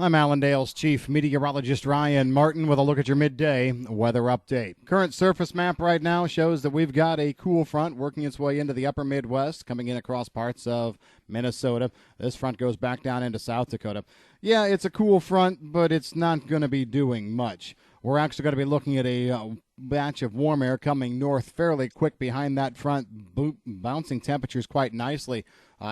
I'm Allendale's Chief Meteorologist Ryan Martin with a look at your midday weather update. Current surface map right now shows that we've got a cool front working its way into the upper Midwest, coming in across parts of Minnesota. This front goes back down into South Dakota. Yeah, it's a cool front, but it's not going to be doing much. We're actually going to be looking at a batch of warm air coming north fairly quick behind that front, bouncing temperatures quite nicely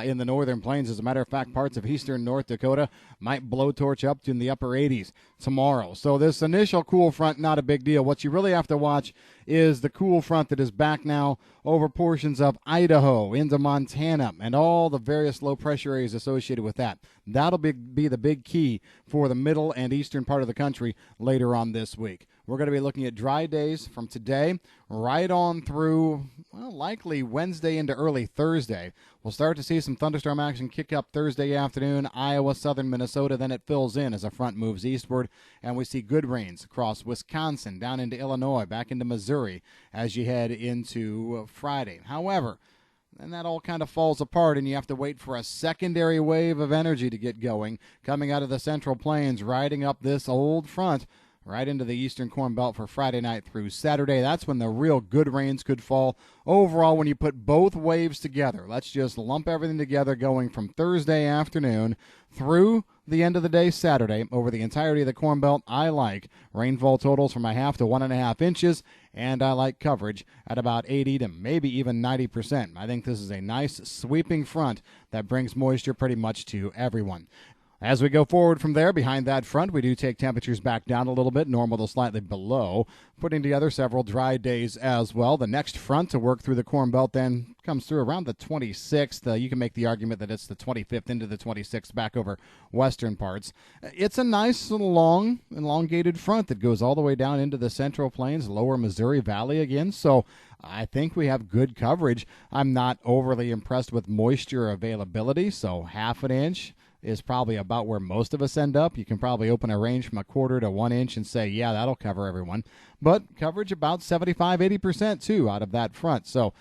in the northern plains. As a matter of fact, parts of eastern North Dakota might blowtorch up to in the upper 80s tomorrow. So this initial cool front, not a big deal. What you really have to watch is the cool front that is back now over portions of Idaho into Montana and all the various low pressure areas associated with that. That'll be the big key for the middle and eastern part of the country later on this week. We're going to be looking at dry days from today right on through, likely Wednesday into early Thursday. We'll start to see some thunderstorm action kick up Thursday afternoon, Iowa, southern Minnesota. Then it fills in as a front moves eastward, and we see good rains across Wisconsin, down into Illinois, back into Missouri as you head into Friday. However, then that all kind of falls apart, and you have to wait for a secondary wave of energy to get going, coming out of the Central Plains, riding up this old front right into the eastern Corn Belt for Friday night through Saturday. That's when the real good rains could fall. Overall, when you put both waves together, let's just lump everything together going from Thursday afternoon through the end of the day Saturday over the entirety of the Corn Belt. I like rainfall totals from 1/2 to 1.5 inches, and I like coverage at about 80 to maybe even 90%. I think this is a nice sweeping front that brings moisture pretty much to everyone. As we go forward from there, behind that front, we do take temperatures back down a little bit, normal to slightly below, putting together several dry days as well. The next front to work through the Corn Belt then comes through around the 26th. You can make the argument that it's the 25th into the 26th back over western parts. It's a nice long, elongated front that goes all the way down into the Central Plains, lower Missouri Valley again, so I think we have good coverage. I'm not overly impressed with moisture availability, so 1/2 inch is probably about where most of us end up. You can probably open a range from 1/4 to 1 inch and say, yeah, that'll cover everyone. But coverage about 75-80% too out of that front. So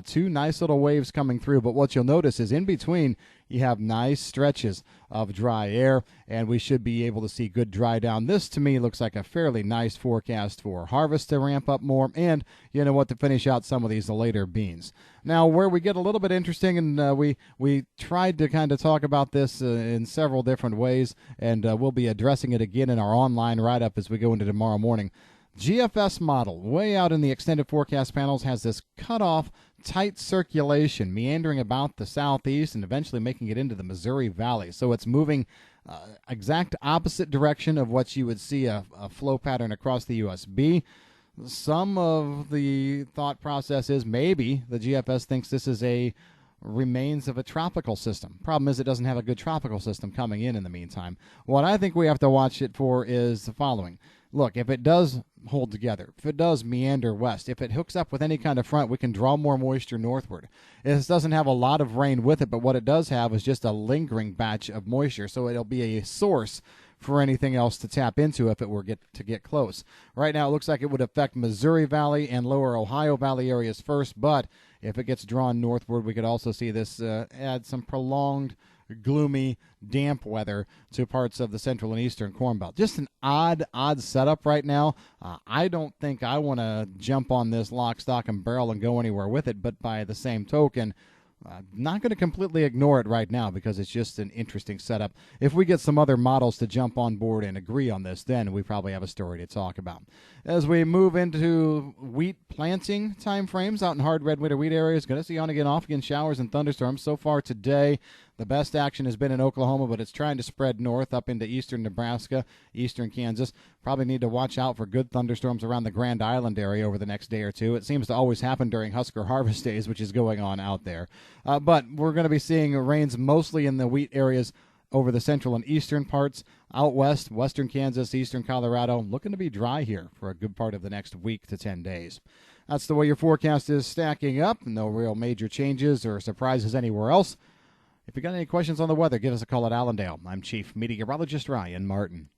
two nice little waves coming through. But what you'll notice is in between, you have nice stretches of dry air, and we should be able to see good dry down. This, to me, looks like a fairly nice forecast for harvest to ramp up more, and you know what, to finish out some of these later beans. Now, where we get a little bit interesting, and we tried to kind of talk about this in several different ways, and we'll be addressing it again in our online write-up as we go into tomorrow morning. GFS model, way out in the extended forecast panels, has this cut-off, tight circulation meandering about the southeast and eventually making it into the Missouri Valley. So it's moving exact opposite direction of what you would see a flow pattern across the USB. Some of the thought process is maybe the GFS thinks this is a remains of a tropical system. Problem is it doesn't have a good tropical system coming in the meantime. What I think we have to watch it for is the following. Look, if it does hold together, if it does meander west, if it hooks up with any kind of front, we can draw more moisture northward. This doesn't have a lot of rain with it, but what it does have is just a lingering batch of moisture, so it'll be a source for anything else to tap into if it were to get close. Right now it looks like it would affect Missouri Valley and lower Ohio Valley areas first, but if it gets drawn northward, we could also see this add some prolonged gloomy, damp weather to parts of the central and eastern Corn Belt. Just an odd setup right now. I don't think I want to jump on this lock, stock, and barrel and go anywhere with it, but by the same token, not going to completely ignore it right now because it's just an interesting setup. If we get some other models to jump on board and agree on this, then we probably have a story to talk about. As we move into wheat planting time frames out in hard red winter wheat areas, going to see on again, off again showers and thunderstorms. So far today, the best action has been in Oklahoma, but it's trying to spread north up into eastern Nebraska, eastern Kansas. Probably need to watch out for good thunderstorms around the Grand Island area over the next day or two. It seems to always happen during Husker harvest days, which is going on out there. But we're going to be seeing rains mostly in the wheat areas over the central and eastern parts. Out west, western Kansas, eastern Colorado, looking to be dry here for a good part of the next week to 10 days. That's the way your forecast is stacking up. No real major changes or surprises anywhere else. If you got any questions on the weather, give us a call at Allendale. I'm Chief Meteorologist Ryan Martin.